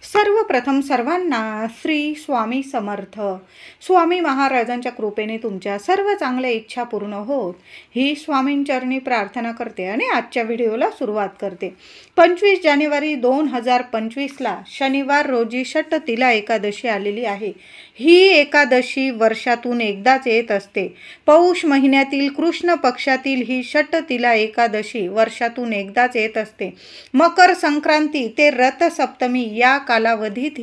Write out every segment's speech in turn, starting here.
सर्वप्रथम सर्वांना श्री स्वामी समर्थ. स्वामी महाराजांच्या कृपेने तुमच्या सर्व चांगल्या इच्छा पूर्ण होत ही स्वामींचरणी प्रार्थना करते आणि आजच्या व्हिडिओला सुरुवात करते. 25 जानेवारी 2025ला शनिवार रोजी षटतिला एकादशी आलेली आहे. ही एकादशी वर्षातून एकदाच येत असते. पौष महिन्यातील कृष्ण पक्षातील ही षटतिला एकादशी वर्षातून एकदाच येत असते. मकर संक्रांती ते रथसप्तमी या कालावधीत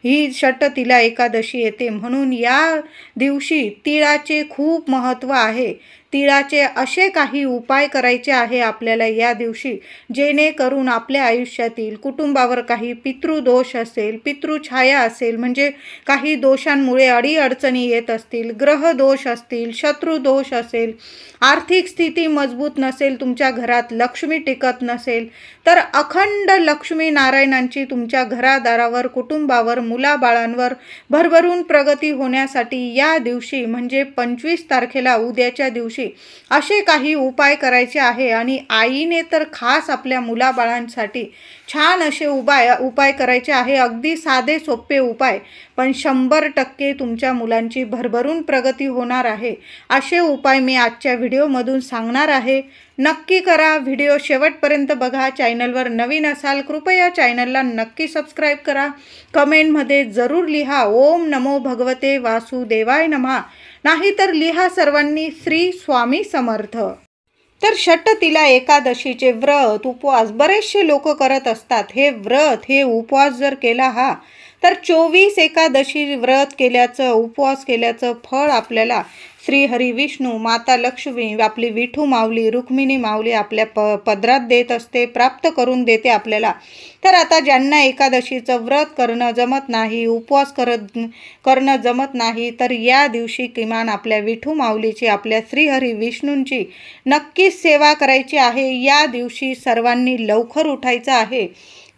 ही षटतिला एकादशी येते. म्हणून या दिवशी तिळाचे खूप महत्त्व आहे. तिळाचे असे काही उपाय करायचे आहे आपल्याला या दिवशी, जेणेकरून आपल्या आयुष्यातील कुटुंबावर काही पितृदोष असेल, पितृछाया असेल, म्हणजे काही दोषांमुळे अडीअडचणी येत असतील, ग्रहदोष असतील, शत्रुदोष असेल, आर्थिक स्थिती मजबूत नसेल, तुमच्या घरात लक्ष्मी टिकत नसेल, तर अखंड लक्ष्मी नारायणांची तुमच्या घरादारावर, कुटुंबावर, मुलाबाळांवर भरभरून प्रगती होण्यासाठी या दिवशी म्हणजे 25 तारखेला उद्याच्या दिवशी असे काही उपाय करायचे आहे. आणि आईने तर खास आपल्या मुलाबाळांसाठी छान असे उपाय करायचे आहे. अगदी साधे सोपे उपाय, पण 100% तुमच्या मुलांची भरभरून प्रगती होणार आहे. असे उपाय मी आजच्या व्हिडिओमधून सांगणार आहे. नक्की करा, व्हिडिओ शेवटपर्यंत बघा. चॅनलवर नवीन असाल कृपया चॅनलला नक्की सबस्क्राईब करा. कमेंटमध्ये जरूर लिहा ओम नमो भगवते वासुदेवाय नमः, नाहीतर लिहा सर्वांनी श्री स्वामी समर्थ. तर षटतिला एकादशीचे व्रत उपवास बरेचसे लोक करत असतात. हे व्रत, हे उपवास जर केला तर 24 एकादशी व्रत केल्याचं, उपवास केल्याचं फळ आपल्याला श्री हरी विष्णू, माता लक्ष्मी, आपली विठू माऊली, रुक्मिणी माऊली आपल्या पदरात देत असते, प्राप्त करून देते आपल्याला. तर आता ज्यांना एकादशीचं व्रत करणं जमत नाही, उपवास करणं जमत नाही, तर या दिवशी किमान आपल्या विठू माऊलीची, आपल्या श्रीहरी विष्णूंची नक्कीच सेवा करायची आहे. या दिवशी सर्वांनी लवकर उठायचं आहे.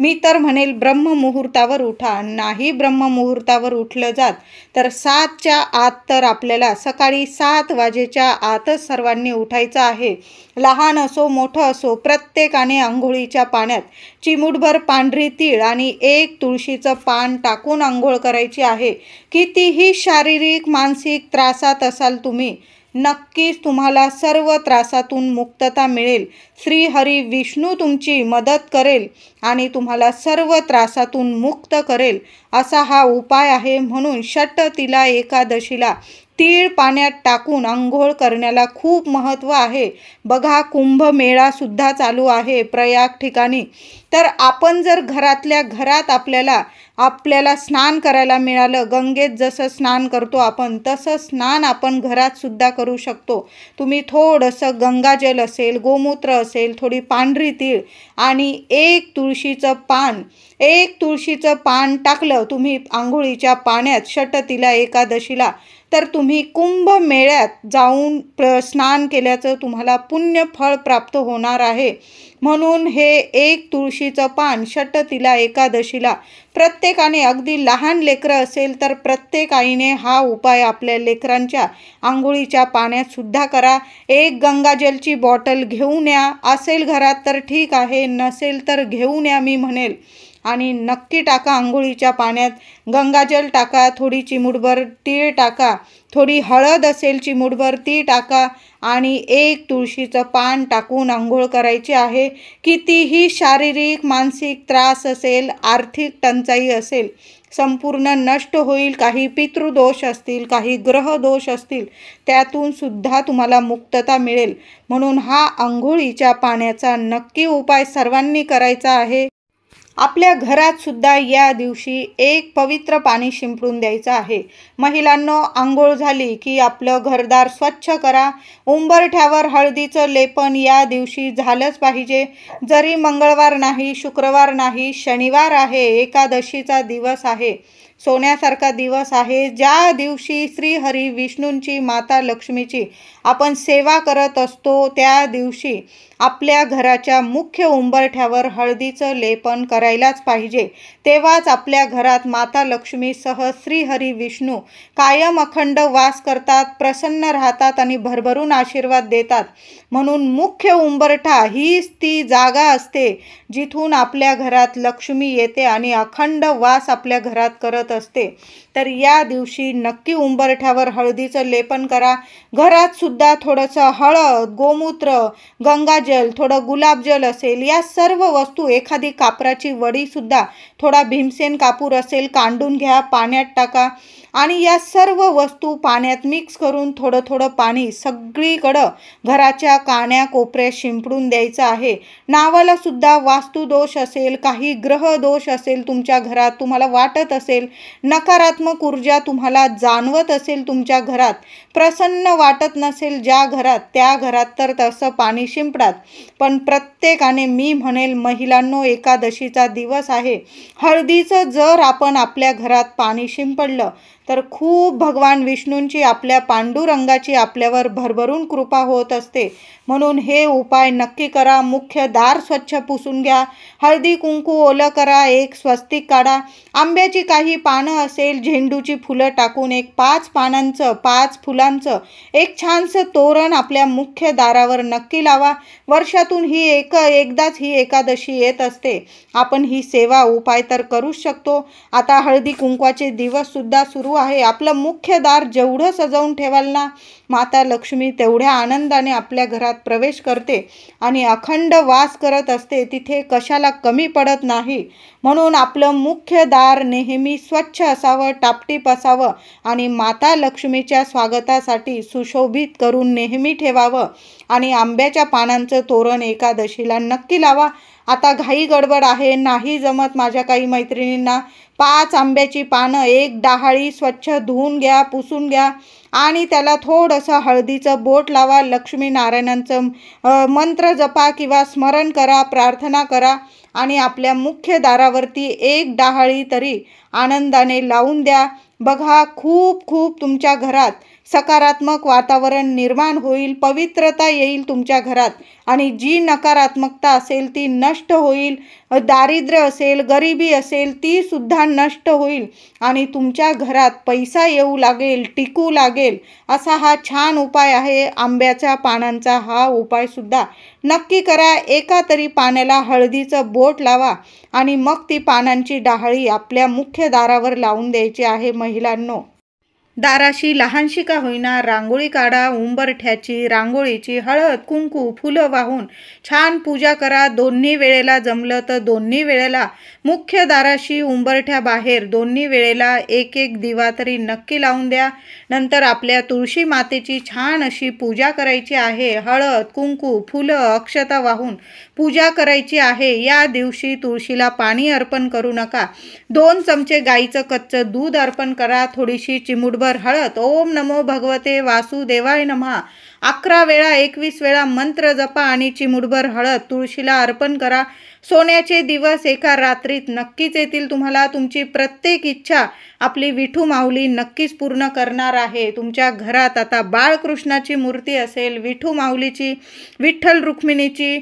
मी तर म्हणेल ब्रह्ममुहूर्तावर उठा. नाही ब्रह्ममुहूर्तावर उठलं जात तर 7च्या आत, तर आपल्याला सकाळी 7 वाजेच्या आतच सर्वांनी उठायचं आहे. लहान असो मोठं असो, प्रत्येकाने आंघोळीच्या पाण्यात चिमूटभर पांढरी तीळ आणि 1 तुळशीचं पान टाकून आंघोळ करायची आहे. कितीही शारीरिक मानसिक त्रासात असाल तुम्ही, नक्कीच तुम्हाला सर्व त्रासातून मुक्तता मिळेल. श्री हरी विष्णू तुमची मदत करेल आणि तुम्हाला सर्व त्रासातून मुक्त करेल असा हा उपाय आहे. म्हणून षटतिला एकादशीला तीळ पाण्यात टाकून आंघोळ करण्याला खूप महत्त्व आहे. बघा, कुंभमेळासुद्धा चालू आहे प्रयाग ठिकाणी. तर आपण जर घरातल्या घरात आपल्याला स्नान करायला मिळालं, गंगेत जसं स्नान करतो आपण तसं स्नान आपण घरात सुद्धा करू शकतो. तुम्ही थोडंसं गंगाजल असेल, गोमूत्र असेल, थोडी पांढरी तीळ आणि 1 तुळशीचं पान टाकलं तुम्ही आंघोळीच्या पाण्यात षटतिला एकादशीला, तर तुम्ही कुंभमेळ्यात जाऊन स्नान केल्याचं तुम्हाला पुण्य फळ प्राप्त होणार आहे. म्हणून हे 1 तुळशीचं पान षटतिला एकादशीला प्रत्येकाने, अगदी लहान लेकरं असेल तर प्रत्येक आईने हा उपाय आपल्या लेकरांच्या आंघोळीच्या पाण्यात सुद्धा करा. 1 गंगाजलची बॉटल घेऊन या. असेल घरात तर ठीक आहे, नसेल तर घेऊन या मी म्हणेल. आणि नक्की टाका आंघोळीच्या पाण्यात. गंगाजल टाका, थोडी चिमूटभर तीळ टाका, थोडी हळद असेल चिमूटभर ती टाका आणि 1 तुळशीचं पान टाकून आंघोळ करायची आहे. कितीही शारीरिक मानसिक त्रास असेल, आर्थिक टंचाई असेल, संपूर्ण नष्ट होईल. काही पितृदोष असतील, काही ग्रहदोष असतील, त्यातून सुद्धा तुम्हाला मुक्तता मिळेल. म्हणून हा आंघोळीच्या पाण्याचा नक्की उपाय सर्वांनी करायचा आहे. आपल्या घरात सुद्धा या दिवशी 1 पवित्र पाणी शिंपडून द्यायचं आहे. महिलांनो, आंघोळ झाली की आपलं घरदार स्वच्छ करा. उंबरठ्यावर हळदीचं लेपन या दिवशी झालंच पाहिजे. जरी मंगळवार नाही, शुक्रवार नाही, शनिवार आहे, एकादशीचा दिवस आहे, सोन्यासारखा दिवस आहे, ज्या दिवशी श्रीहरी विष्णूंची माता लक्ष्मीची आपण सेवा करत असतो. त्या दिवशी आपल्या घराच्या मुख्य उंबरठ्यावर हळदीचं लेपन करायलाच पाहिजे. तेव्हाच आपल्या घरात माता लक्ष्मीसह श्रीहरी विष्णू कायम अखंड वास करतात, प्रसन्न राहतात आणि भरभरून आशीर्वाद देतात. म्हणून मुख्य उंबरठा हीच ती जागा असते जिथून आपल्या घरात लक्ष्मी येते आणि अखंड वास आपल्या घरात करत असते. तर या दिवशी नक्की उंबरठ्यावर हळदीचं लेपन करा. घरात सुद्धा थोडंसं हळद, गोमूत्र, गंगाजल, थोडं गुलाबजल असेल, या सर्व वस्तू, एखादी कापराची वडीसुद्धा, थोडा भीमसेन कापूर असेल, कांडून घ्या, पाण्यात टाका आणि या सर्व वस्तू पाण्यात मिक्स करून थोडं थोडं पाणी सगळीकडं घराच्या कान्या कोपऱ्यात शिंपडून द्यायचं आहे. नावाला सुद्धा वास्तुदोष असेल, काही ग्रह दोष असेल तुमच्या घरात, तुम्हाला वाटत असेल, नकारात्मक ऊर्जा तुम्हाला जाणवत असेल, तुमच्या घरात प्रसन्न वाटत नसेल ज्या घरात, त्या घरात तर तसं पाणी शिंपडात. पण प्रत्येकाने, मी म्हणेल महिलांनो, एकादशीचा दिवस आहे, हळदीचं जर आपण आपल्या घरात पाणी शिंपडलं तर खूप भगवान विष्णूंची, आपल्या पांडुरंगाची आपल्यावर भरभरून कृपा होत असते. म्हणून हे उपाय नक्की करा. मुख्य दार स्वच्छ पुसून घ्या, हळदी कुंकू ओलं करा, एक स्वस्तिक काढा, आंब्याची काही पानं असेल, झेंडूची फुलं टाकून एक 5 पानांचं, 5 फुलांचं एक छानसं तोरण आपल्या मुख्य दारावर नक्की लावा. वर्षातून एकदाच ही एकादशी येत असते. आपण ही सेवा, उपाय तर करूच शकतो. आता हळदी कुंकवाचे दिवससुद्धा सुरू आहे. आपलं मुख्य दार जेवढं सजवून ठेवाल ना, माता लक्ष्मी तेवढ्या आनंदाने आपल्या घरात प्रवेश करते आणि अखंड वास करत असते. तिथे कशाला कमी पडत नाही. म्हणून आपलं मुख्य दार नेहमी स्वच्छ असावं, टापटीप असावं आणि माता लक्ष्मीच्या स्वागतासाठी सुशोभित करून नेहमी ठेवावं. आणि आंब्याच्या पानांचं तोरण एकादशीला नक्की लावा. आता घाई गडबड आहे, नाही जमत माझ्या काही मैत्रिणींना, 5 आंब्याची पानं, एक डहाळी स्वच्छ धुवून घ्या, पुसून घ्या आणि त्याला थोडंसं हळदीचं बोट लावा. लक्ष्मीनारायणांचं मंत्र जपा किंवा स्मरण करा, प्रार्थना करा आणि आपल्या मुख्य दारावरती एक डहाळी तरी आनंदाने लावून द्या. बघा, खूप खूप तुमच्या घरात सकारात्मक वातावरण निर्माण होईल, पवित्रता येईल तुमच्या घरात आणि जी नकारात्मकता असेल ती नष्ट होईल. दारिद्र्य असेल, गरिबी असेल, ती सुद्धा नष्ट होईल आणि तुमच्या घरात पैसा येऊ लागेल, टिकू लागेल. असा हा छान उपाय आहे. आंब्याच्या पानांचा हा उपाय सुद्धा नक्की करा. एका तरी पाण्याला हळदीचं बोट लावा आणि मग ती पानांची डहाळी आपल्या मुख्य दारावर लावून द्यायची आहे. महिलांनो, दाराशी लहानशी का होईना रांगोळी काढा. उंबरठ्याची, रांगोळीची, हळद कुंकू फुलं वाहून छान पूजा करा. दोन्ही वेळेला जमलं तर दोन्ही वेळेला मुख्य दाराशी, उंबरठ्या बाहेर दोन्ही वेळेला एक एक दिवा तरी नक्की लावून द्या. नंतर आपल्या तुळशी मातेची छान अशी पूजा करायची आहे. हळद कुंकू फुलं अक्षता वाहून पूजा करायची आहे. या दिवशी तुळशीला पाणी अर्पण करू नका. 2 चमचे गाईचं कच्चं दूध अर्पण करा. थोडीशी चिमुटभर हळद, ओम नमो भगवते वासुदेवाय नमः 11 वेळा 21 वेळा मंत्र जपा आणि चिमुटभर हळद तुळशीला अर्पण करा. सोन्याचे दिवस एका रात्रीत नक्कीच येतील तुम्हाला. तुमची प्रत्येक इच्छा आपली विठू माऊली नक्कीच पूर्ण करणार आहे. तुमच्या घरात आता बाळकृष्णाची मूर्ती असेल, विठू माऊलीची, विठ्ठल रुक्मिणीची,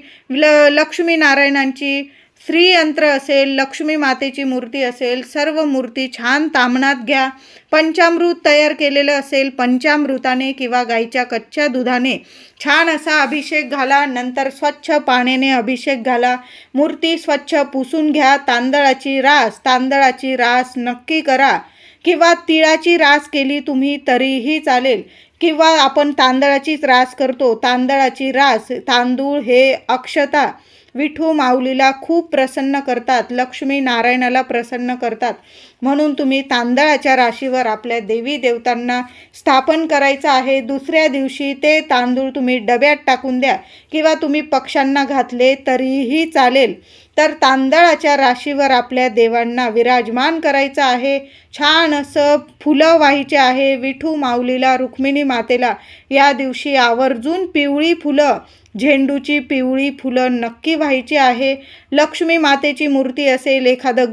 लक्ष्मीनारायणांची, श्रीयंत्र असेल, लक्ष्मी मातेची मूर्ती असेल, सर्व मूर्ती छान तामणात घ्या. पंचामृत तयार केलेलं असेल, पंचामृताने किंवा गाईच्या कच्च्या दुधाने छान असा अभिषेक घाला. नंतर स्वच्छ पाण्याने अभिषेक घाला. मूर्ती स्वच्छ पुसून घ्या. तांदळाची रास नक्की करा किंवा तिळाची रास केली तुम्ही तरीही चालेल किंवा आपण तांदळाचीच रास करतो. तांदळाची रास, तांदूळ हे अक्षता विठू माऊलीला खूप प्रसन्न करतात, लक्ष्मी नारायणाला प्रसन्न करतात. म्हणून तुम्ही तांदळाच्या राशीवर आपल्या देवी देवतांना स्थापन करायचं आहे. दुसऱ्या दिवशी ते तांदूळ तुम्ही डब्यात टाकून द्या किंवा तुम्ही पक्ष्यांना घातले तरीही चालेल. तर तांदळाच्या राशीवर आपल्या देवांना विराजमान करायचं आहे. छान असं फुलं व्हायचे आहे. विठू माऊलीला, रुक्मिणी मातेला या दिवशी आवर्जून पिवळी फुलं, झेंडूची पिवळी फुलं नक्की व्हायची आहे. लक्ष्मी मातेची मूर्ती असेल, एखादं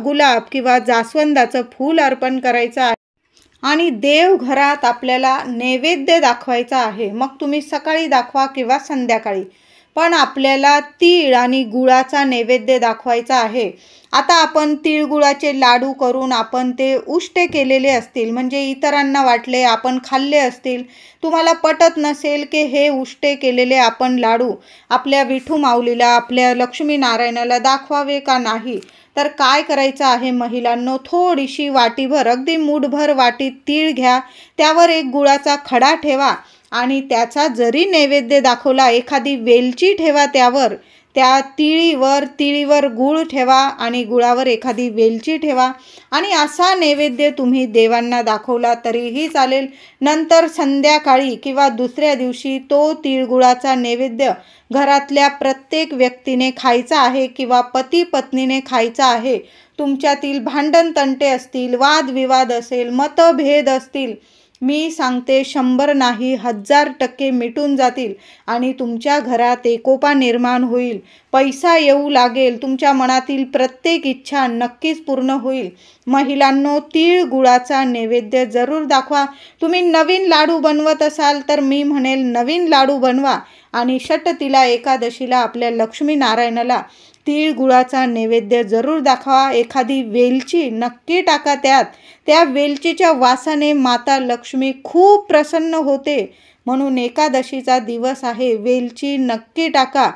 गुलाब किंवा जास्वंदाचं फूल अर्पण करायचं आहे आणि देवघरात आपल्याला नैवेद्य दाखवायचा आहे. मग तुम्ही सकाळी दाखवा किंवा संध्याकाळी, पण आपल्याला तीळ आणि गुळाचा नैवेद्य दाखवायचा आहे. आता आपण तिळगुळाचे लाडू करून आपण ते उष्टे केलेले असतील, म्हणजे इतरांना वाटले, आपण खाल्ले असतील. तुम्हाला पटत नसेल की हे उष्टे केलेले आपण लाडू आपल्या विठू माऊलीला, आपल्या लक्ष्मीनारायणाला दाखवावे का नाही, तर काय करायचं आहे महिलांनो, थोडीशी वाटीभर, अगदी मूठभर वाटीत तीळ घ्या, त्यावर एक गुळाचा खडा ठेवा आणि त्याचा जरी नैवेद्य दाखवला, एखादी वेलची ठेवा त्यावर, त्या तिळीवर गूळ ठेवा आणि गुळावर एखादी वेलची ठेवा आणि असा नैवेद्य तुम्ही देवांना दाखवला तरीही चालेल. नंतर संध्याकाळी किंवा दुसऱ्या दिवशी तो तिळगुळाचा नैवेद्य घरातल्या प्रत्येक व्यक्तीने खायचा आहे किंवा पती पत्नीने खायचा आहे. तुमच्यातील भांडण तंटे असतील, वादविवाद असेल, मतभेद असतील, मी सांगते 100 नाही 1000% मिटून जातील आणि तुमच्या घरात एकोपा निर्माण होईल. पैसा येऊ लागेल. तुमच्या मनातील प्रत्येक इच्छा नक्कीच पूर्ण होईल. महिलांनो, तीळ गुळाचा नैवेद्य जरूर दाखवा. तुम्ही नवीन लाडू बनवत असाल तर मी म्हणेल नवीन लाडू बनवा आणि षटतिला एकादशीला आपल्या लक्ष्मीनारायणाला तीळ गुळाचा नैवेद्य जरूर दाखवा. एखादी वेलची नक्की टाका त्यात. त्या वेलचीच्या वासाने माता लक्ष्मी खूप प्रसन्न होते. म्हणून एकादशीचा दिवस आहे, वेलची नक्की टाका.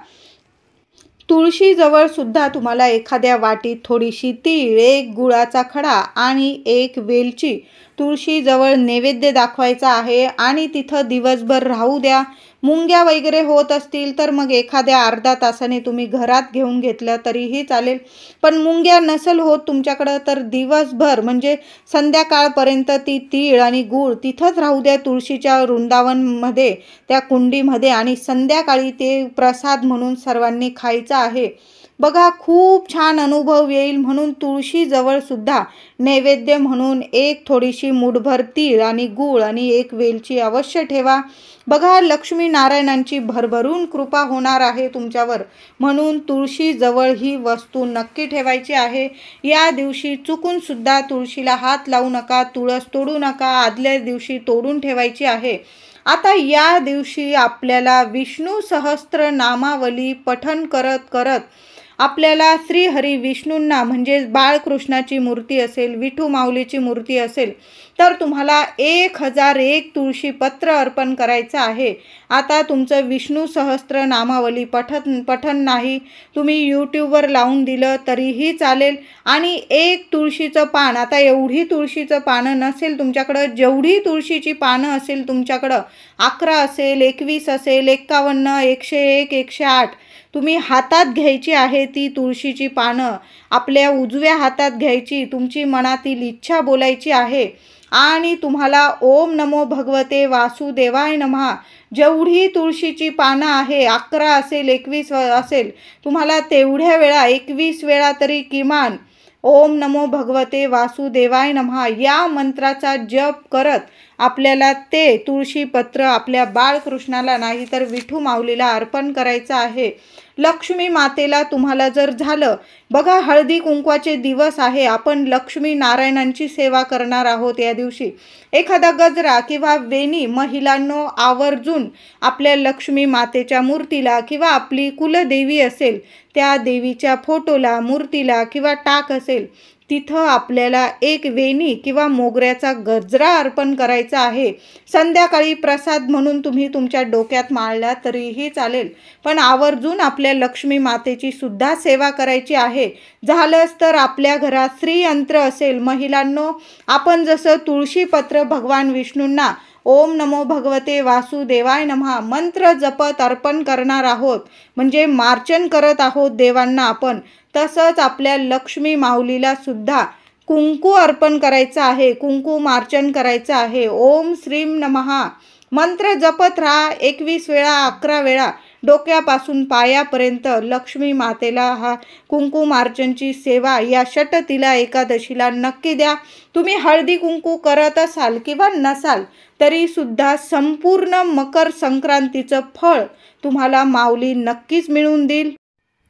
तुळशीजवळ सुद्धा तुम्हाला एखाद्या वाटीत थोडीशी तीळ, एक गुळाचा खडा आणि एक वेलची तुळशीजवळ नैवेद्य दाखवायचा आहे आणि तिथं दिवसभर राहू द्या. मुंग्या वगैरे होत असतील तर मग एखाद्या अर्धा तासाने तुम्ही घरात घेऊन घेतलं तरीही चालेल. पण मुंग्या नसेल होत तुमच्याकडं तर दिवसभर म्हणजे संध्याकाळपर्यंत ती तीळ आणि गूळ तिथंच राहू द्या तुळशीच्या वृंदावनमध्ये, त्या कुंडीमध्ये, आणि संध्याकाळी ते प्रसाद म्हणून सर्वांनी खायचं आहे. बघा, खूप छान अनुभव येईल. म्हणून तुळशीजवळ सुद्धा नैवेद्य म्हणून एक थोडीशी मूठभर तीळ आणि गूळ आणि एक वेलची अवश्य ठेवा. बघा, लक्ष्मीनारायणांची भरभरून कृपा होणार आहे तुमच्यावर. म्हणून तुळशीजवळ ही वस्तू नक्की ठेवायची आहे. या दिवशी चुकून सुद्धा तुळशीला हात लावू नका, तुळस तोडू नका, आदल्या दिवशी तोडून ठेवायची आहे. आता या दिवशी आपल्याला विष्णू सहस्त्र नामावली पठण करत करत आपल्याला श्रीहरी विष्णूंना, म्हणजे बाळकृष्णाची मूर्ती असेल, विठू माऊलीची मूर्ती असेल तर तुम्हाला 1001 तुळशी पत्र अर्पण करायचं आहे. आता तुमचं विष्णू सहस्त्र नामावली पठण नाही, तुम्ही यूट्यूबवर लावून दिलं तरीही चालेल. आणि एक तुळशीचं पान, आता एवढी तुळशीचं पानं नसेल तुमच्याकडं, जेवढी तुळशीची पानं असेल तुमच्याकडं, 11 असेल, 21 असेल, 51, 101, 108, तुम्ही हातात घ्यायची आहे ती तुळशीची पानं. आपल्या उजव्या हातात घ्यायची, तुमची मनातील इच्छा बोलायची आहे आणि तुम्हाला ओम नमो भगवते वासुदेवाय नमः, जेवढी तुळशीची पानं आहे, 11 असेल, 21 असेल, तुम्हाला तेवढ्या वेळा 21 वेळा तरी किमान ओम नमो भगवते वासुदेवाय नमः या मंत्राचा जप करत आपल्याला ते तुळशीपत्र आपल्या बाळकृष्णाला नाही तर विठू माऊलीला अर्पण करायचं आहे. लक्ष्मी मातेला तुम्हाला जर झालं, बघा, हळदी कुंकवाचे दिवस आहे, आपण लक्ष्मी नारायणांची सेवा करणार आहोत. या दिवशी एखादा गजरा किंवा वेणी महिलांनो आवर्जून आपल्या लक्ष्मी मातेच्या मूर्तीला किंवा आपली कुलदेवी असेल त्या देवीच्या फोटोला, मूर्तीला किंवा टाक असेल तिथं आपल्याला एक वेणी किंवा मोगऱ्याचा गजरा अर्पण करायचा आहे. संध्याकाळी प्रसाद म्हणून तुम्ही तुमच्या डोक्यात माळला तरीही चालेल, पण आवर्जून आपल्या लक्ष्मी मातेची सुद्धा सेवा करायची आहे. झालंच तर आपल्या घरात श्रीयंत्र असेल महिलांनो, आपण जसं तुळशीपत्र भगवान विष्णूंना ओम नमो भगवते वासुदेवाय नमः मंत्र जपत अर्पण करणार आहोत, म्हणजे मार्चन करत आहोत देवांना आपण, तसंच आपल्या लक्ष्मी माऊलीला सुद्धा कुंकू अर्पण करायचं आहे, कुंकू मार्चन करायचं आहे. ओम श्रीम नमः मंत्र जपत राहा 21 वेळा, 11 वेळा, डोक्यापासून पायापर्यंत लक्ष्मी मातेला हा कुंकू मार्चनची सेवा या षटतिला एकादशीला नक्की द्या. तुम्ही हळदी कुंकू करत असाल किंवा नसाल तरीसुद्धा संपूर्ण मकर संक्रांतीचं फळ तुम्हाला माऊली नक्कीच मिळवून देईल.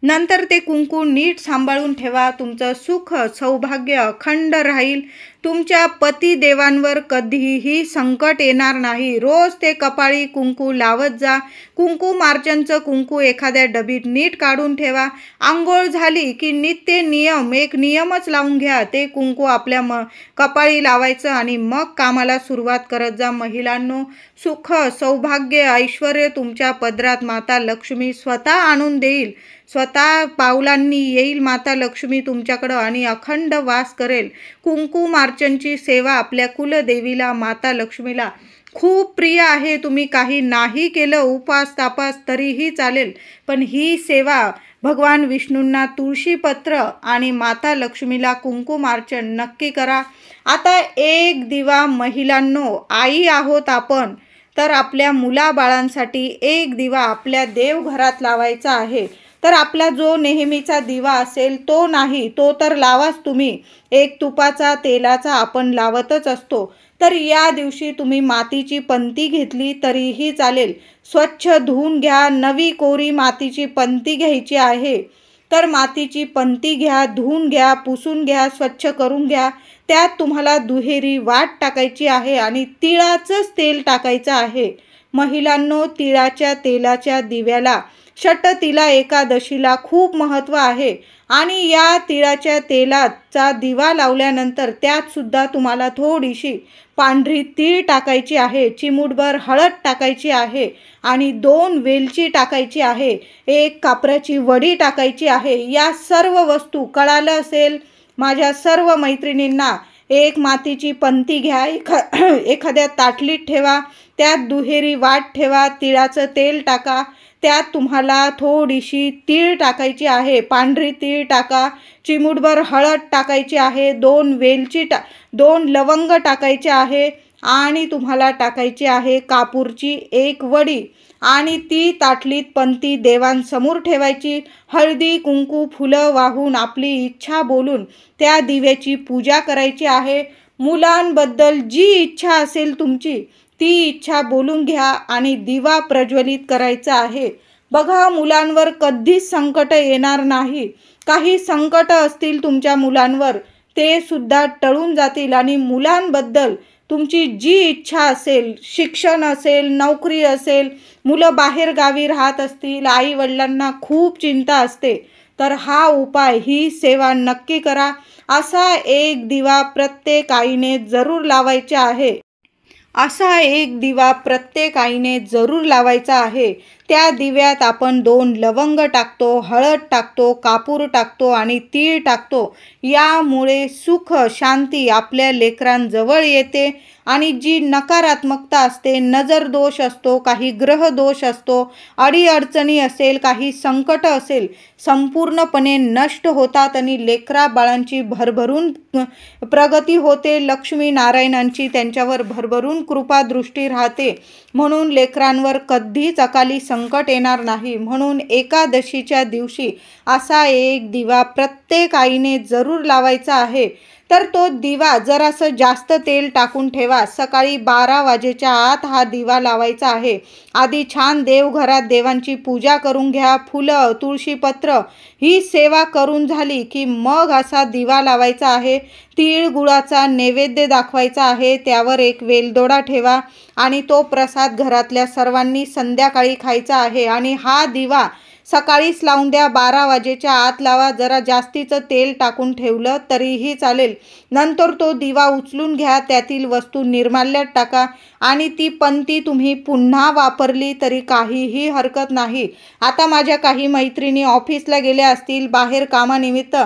नंतर ते कुंकू नीट सांभाळून ठेवा. तुमचं सुख सौभाग्य अखंड राहील. तुमच्या पतिदेवांवर कधीही संकट येणार नाही. रोज ते कपाळी कुंकू लावत जा. कुंकू मार्चनचं कुंकू एखाद्या डबीत नीट काढून ठेवा. आंघोळ झाली की नित्य नियम एक नियमच लावून घ्या. ते कुंकू आपल्या कपाळी लावायचं आणि मग कामाला सुरुवात करत जा. महिलांनो, सुख सौभाग्य ऐश्वर्य तुमच्या पदरात माता लक्ष्मी स्वतः आणून देईल. स्वतः पावलांनी येईल माता लक्ष्मी तुमच्याकडं आणि अखंड वास करेल. कुंकू मार्चनची सेवा आपल्या कुलदेवीला माता लक्ष्मीला खूप प्रिय आहे. तुम्ही काही नाही केलं उपास तापास तरीही चालेल, पण ही सेवा भगवान विष्णूंना तुळशीपत्र आणि माता लक्ष्मीला कुंकुमार्चन नक्की करा. आता एक दिवा महिलांनो, आई आहोत आपण, तर आपल्या मुलाबाळांसाठी एक दिवा आपल्या देवघरात लावायचा आहे. तर आपला जो नेहमीचा दिवा असेल तो नाही, तो तर लावाच तुम्ही. एक तुपाचा तेलाचा आपण लावतच असतो. तर या दिवशी तुम्ही मातीची पंती घेतली तरीही चालेल. स्वच्छ धुवून घ्या. नवी कोरी मातीची पंती घ्यायची आहे. तर मातीची पंती घ्या, धुवून घ्या, पुसून घ्या, स्वच्छ करून घ्या. त्यात तुम्हाला दुहेरी वाट टाकायची आहे आणि तिळाचंच तेल टाकायचं आहे. महिलांनो, तिळाच्या तेलाच्या दिव्याला षटतिला एकादशीला खूप महत्त्व आहे आणि या तिळाच्या तेलाचा दिवा लावल्यानंतर त्यात सुद्धा तुम्हाला थोडीशी पांढरी तीळ टाकायची आहे. चिमूटभर हळद टाकायची आहे आणि 2 वेलची टाकायची आहे. 1 कापराची वडी टाकायची आहे. या सर्व वस्तू कळालं असेल माझ्या सर्व मैत्रिणींना. एक मातीची पंती घ्या, एखाद्या ताटलीत ठेवा, त्यात दुहेरी वाट ठेवा, तिळाचं तेल टाका, त्यात तुम्हाला थोडीशी तीळ टाकायची आहे, पांढरी तीळ टाका, चिमूटभर हळद टाकायची आहे, 2 वेलची 2 लवंग टाकायचे आहे आणि तुम्हाला टाकायची आहे कापूरची 1 वडी आणि ती ताटलीत पंती देवांसमोर ठेवायची. हळदी कुंकू फुलं वाहून आपली इच्छा बोलून त्या दिव्याची पूजा करायची आहे. मुलांबद्दल जी इच्छा असेल तुमची ती इच्छा बोलून घ्या आणि दिवा प्रज्वलित करायचा आहे. बघा, मुलांवर कधीच संकट येणार नाही. काही संकट असतील तुमच्या मुलांवर ते सुद्धा टळून जातील आणि मुलांबद्दल तुमची जी इच्छा असेल, शिक्षण असेल, नोकरी असेल, मुलं बाहेर गावी राहत असतील, आई वडिलांना खूप चिंता असते, तर हा उपाय ही सेवा नक्की करा. असा एक दिवा प्रत्येक आईने जरूर लावायचा आहे. असा एक दिवा प्रत्येक आईने जरूर लावायचा आहे. त्या दिव्यात आपण 2 लवंग टाकतो, हळद टाकतो, कापूर टाकतो आणि तीळ टाकतो. यामुळे सुख शांती आपल्या लेकरांजवळ येते आणि जी नकारात्मकता असते, नजर दोष असतो, काही ग्रह दोष असतो, अडीअडचणी असेल, काही संकट असेल, संपूर्णपणे नष्ट होतात आणि लेकरा बाळांची भरभरून प्रगती होते. लक्ष्मी नारायणांची त्यांच्यावर भरभरून कृपा दृष्टी राहते. म्हणून लेकरांवर कधीच अकाली संकट येणार नाही. म्हणून एकादशीच्या दिवशी असा एक दिवा प्रत्येक आईने जरूर लावायचा आहे. तर तो दिवा जरासं जास्त तेल टाकून ठेवा. सकाळी 12 वाजेच्या आत हा दिवा लावायचा आहे. आधी छान देवघरात देवांची पूजा करून घ्या. फुलं, तुळशीपत्र ही सेवा करून झाली की मग असा दिवा लावायचा आहे. तीळ गुळाचा नैवेद्य दाखवायचा आहे. त्यावर 1 वेलदोडा ठेवा आणि तो प्रसाद घरातल्या सर्वांनी संध्याकाळी खायचा आहे. आणि हा दिवा सकाळीच लावून द्या. 12 वाजेच्या आत लावा. जरा जास्तीचं तेल टाकून ठेवलं तरीही चालेल. नंतर तो दिवा उचलून घ्या. त्यातील वस्तू निर्माल्यात टाका आणि ती पंती तुम्ही पुन्हा वापरली तरी काहीही हरकत नाही. आता माझ्या काही मैत्रिणी ऑफिसला गेल्या असतील, बाहेर कामानिमित्त,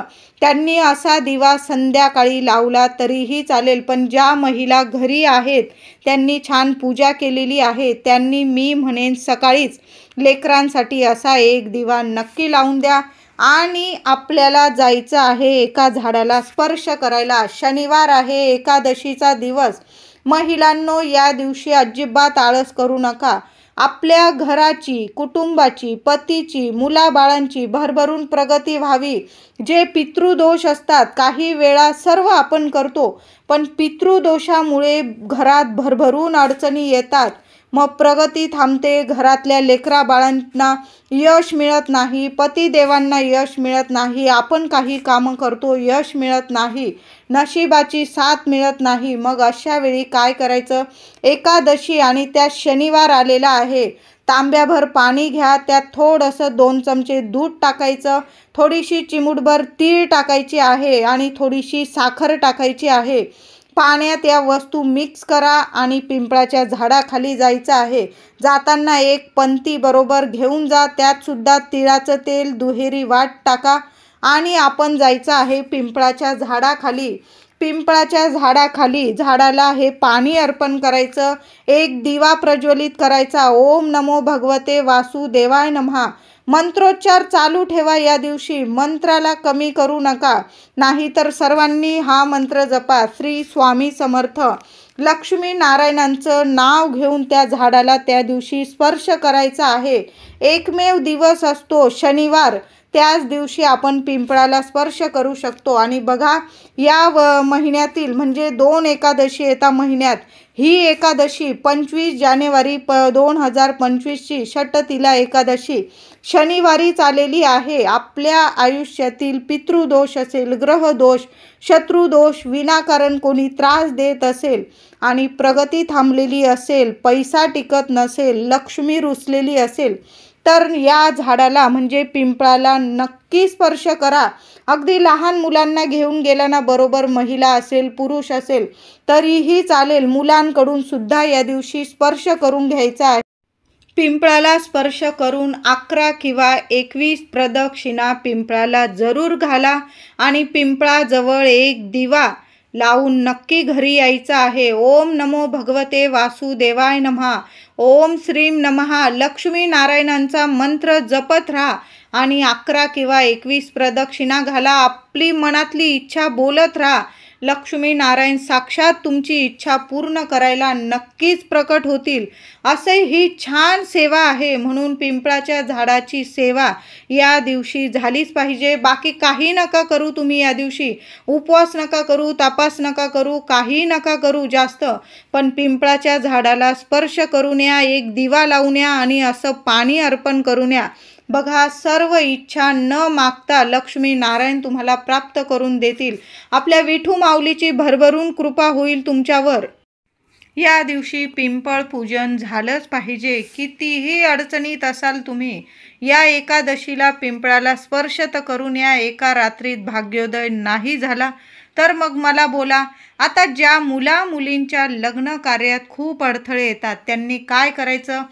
त्यांनी असा दिवा संध्याकाळी लावला तरीही चालेल. पण ज्या महिला घरी आहेत त्यांनी छान पूजा केलेली आहे, त्यांनी मी म्हणेन सकाळीच लेकरांसाठी असा एक दिवा नक्की लावून द्या. आणि आपल्याला जायचं आहे एका झाडाला स्पर्श करायला. शनिवार आहे, एकादशीचा दिवस. महिलांनो, या दिवशी अजिबात आळस करू नका. आपल्या घराची, कुटुंबाची, पतीची, मुलाबाळांची भरभरून प्रगती व्हावी. जे पितृदोष असतात काही वेळा सर्व आपण करतो, पण पितृदोषामुळे घरात भरभरून अडचणी येतात. मग प्रगती थांबते, घरातल्या लेकरा बाळांना यश मिळत नाही, पतिदेवांना यश मिळत नाही, आपण काही कामं करतो यश मिळत नाही, नशिबाची साथ मिळत नाही. मग अशा वेळी काय करायचं? एकादशी आणि त्यात शनिवार आलेला आहे. तांब्याभर पाणी घ्या, त्यात थोडंसं 2 चमचे दूध टाकायचं, थोडीशी चिमूटभर तीळ टाकायची आहे आणि थोडीशी साखर टाकायची आहे. पाण्यात या वस्तू मिक्स करा आणि पिंपळाच्या झाडाखाली जायचं आहे. जाताना एक पंती बरोबर घेऊन जा, त्यात सुद्धा तिळाचं तेल, दुहेरी वाट टाका आणि आपण जायचं आहे पिंपळाच्या झाडाखाली. पिंपळाच्या झाडाखाली झाडाला हे पाणी अर्पण करायचं, एक दिवा प्रज्वलित करायचा. ओम नमो भगवते वासुदेवाय नमः मंत्रोच्चार चालू ठेवा. या दिवशी मंत्राला कमी करू नका, नाहीतर सर्वांनी हा मंत्र जपा. श्री स्वामी समर्थ. लक्ष्मी नारायणांचं नाव घेऊन त्या झाडाला त्या दिवशी स्पर्श करायचा आहे. एकमेव दिवस असतो शनिवार, त्याच दिवशी आपण पिंपळाला स्पर्श करू शकतो. आणि बघा, या महिन्यातील म्हणजे 2 एकादशी येता महिन्यात, ही एकादशी 25 जानेवारी 2025ची षटतिला एकादशी शनिवारीच आलेली आहे. आपल्या आयुष्यातील पितृदोष असेल, ग्रहदोष, शत्रुदोष, विनाकारण कोणी त्रास देत असेल आणि प्रगती थांबलेली असेल, पैसा टिकत नसेल, लक्ष्मी रुसलेली असेल, तर या झाडाला म्हणजे पिंपळाला नक्की स्पर्श करा. अगदी लहान मुलांना घेऊन गेला ना, बरोबर महिला असेल, पुरुष असेल तरीही चालेल, मुलांकडून सुद्धा या दिवशी स्पर्श करून घ्यायचा आहे. पिंपळाला स्पर्श करून 11 किंवा 21 प्रदक्षिणा पिंपळाला जरूर घाला आणि पिंपळाजवळ एक दिवा लावून नक्की घरी यायचं आहे. ओम नमो भगवते वासुदेवाय नमः, ओम श्रीम नमः, लक्ष्मी नारायणांचा मंत्र जपत राहा आणि 11 किंवा 21 प्रदक्षिणा घाला. आपली मनातली इच्छा बोलत राहा. लक्ष्मी नारायण साक्षात तुमची इच्छा पूर्ण करायला नक्कीच प्रकट होतील. असे ही छान सेवा आहे, म्हणून पिंपळाच्या झाडाची सेवा या दिवशी झालीच पाहिजे. बाकी काही नका करू तुम्ही या दिवशी, उपवास नका करू, तपास नका करू, काही नका करू जास्त, पण पिंपळाच्या झाडाला स्पर्श करून या, एक दिवा लावून या आणि असं पाणी अर्पण करून या. बघा, सर्व इच्छा न मागता लक्ष्मी नारायण तुम्हाला प्राप्त करून देतील. आपल्या विठू माऊलीची भरभरून कृपा होईल तुमच्यावर. या दिवशी पिंपळ पूजन झालंच पाहिजे. कितीही अडचणीत असाल तुम्ही, या एकादशीला पिंपळाला स्पर्श तर करून या. एका रात्रीत भाग्योदय नाही झाला तर मग मला बोला. आता ज्या मुलींच्या लग्न कार्यात खूप अडथळे येतात, त्यांनी काय करायचं?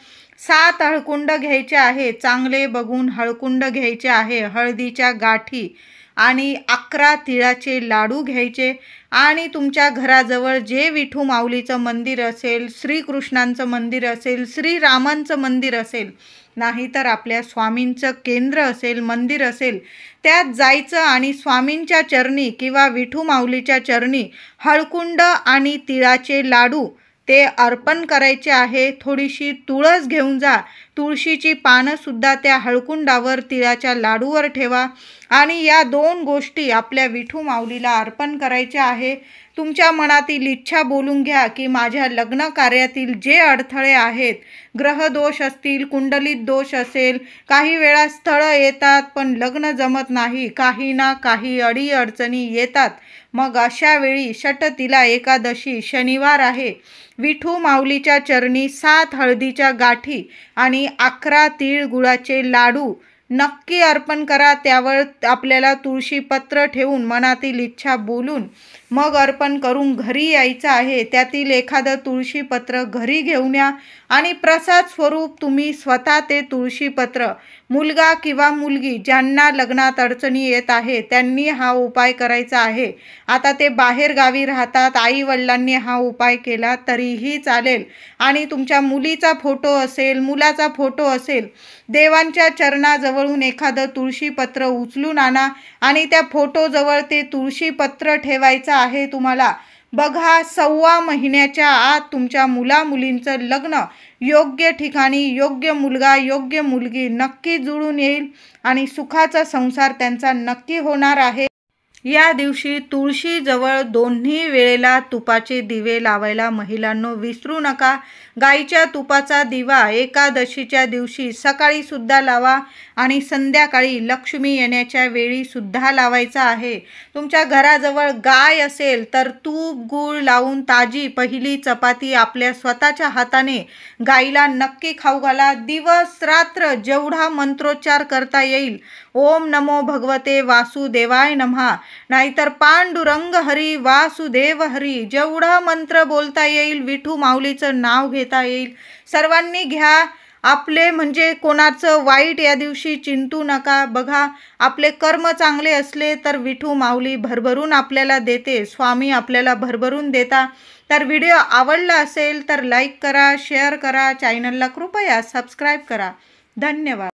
7 हळकुंड घ्यायचे आहे, चांगले बघून हळकुंड घ्यायचे आहे, हळदीच्या गाठी आणि 11 तिळाचे लाडू घ्यायचे आणि तुमच्या घराजवळ जे विठू माऊलीचं मंदिर असेल, श्रीकृष्णांचं मंदिर असेल, श्रीरामांचं मंदिर असेल, नाहीतर आपल्या स्वामींचं केंद्र असेल, मंदिर असेल, त्यात जायचं आणि स्वामींच्या चरणी किंवा विठू माऊलीच्या चरणी हळकुंड आणि तिळाचे लाडू ते अर्पण करायचे आहे. थोडीशी तुळस घेऊन जा, तुळशीची पानंसुद्धा त्या हळकुंडावर, तिळाच्या लाडूवर ठेवा आणि या 2 गोष्टी आपल्या विठू माऊलीला अर्पण करायच्या आहे. तुमच्या मनातील इच्छा बोलून घ्या की माझ्या लग्न कार्यातील जे अडथळे आहेत, ग्रहदोष असतील, कुंडलीत दोष असेल, काही वेळा स्थळं येतात पण लग्न जमत नाही, काही ना काही अडीअडचणी येतात. मग अशा वेळी षटतिला एकादशी शनिवार आहे, विठू माऊलीच्या चरणी 7 हळदीच्या गाठी आणि 11 तीळ गुळाचे लाडू नक्की अर्पण करा. त्यावर आपल्याला तुळशीपत्र ठेवून मनातील इच्छा बोलून मग अर्पण करून घरी यायचं आहे. त्यातील एखादं तुळशीपत्र घरी घेऊन या आणि प्रसाद स्वरूप तुम्ही स्वतः ते तुळशीपत्र, मुलगा किंवा मुलगी ज्यांना लग्नात अडचणी येत आहे त्यांनी हा उपाय करायचा आहे. आता ते बाहेर गावी राहतात, आई वडिलांनी हा उपाय केला तरीही चालेल आणि तुमच्या मुलीचा फोटो असेल, मुलाचा फोटो असेल, देवांच्या चरणाजवळून एखादं तुळशीपत्र उचलून आणा आणि त्या फोटोजवळ ते तुळशीपत्र ठेवायचं आहे तुम्हाला. बघा 6 महिन्याच्या आत तुमच्या मुलामुलींचं लग्न योग्य ठिकाणी, योग्य मुलगा योग्य मुलगी नक्की जुळून येईल आणि सुखाचा संसार त्यांचा नक्की होणार आहे। या दिवशी तुळशीजवळ दोन्ही वेळेला तुपाचे दिवे लावायला महिलांनो विसरू नका। गाईच्या तुपाचा दिवा एकादशीच्या दिवशी सकाळी सुद्धा लावा आणि संध्याकाळी लक्ष्मी येण्याच्या वेळी सुद्धा लावायचा आहे। तुमच्या घराजवळ गाय असेल तर तूप गूळ लावून ताजी पहिली चपाती आपल्या स्वतःच्या हाताने गाईला नक्की खाऊ घाला। दिवस रात्र जेवढा मंत्रोच्चार करता येईल, ओम नमो भगवते वासुदेवाय नमः, नाहीतर पांडुरंग हरी वासुदेव हरी, जेवढा मंत्र बोलता येईल, विठू माऊलीचं नाव घेता येईल, सर्वांनी घ्या। आपले म्हणजे कोणाचं वाईट या दिवशी चिंतू नका। बघा, आपले कर्म चांगले असले तर विठू माऊली भरभरून आपल्याला देते, स्वामी आपल्याला भरभरून देता। तर व्हिडिओ आवडला असेल तर लाईक करा, शेअर करा, चॅनलला कृपया सबस्क्राईब करा। धन्यवाद।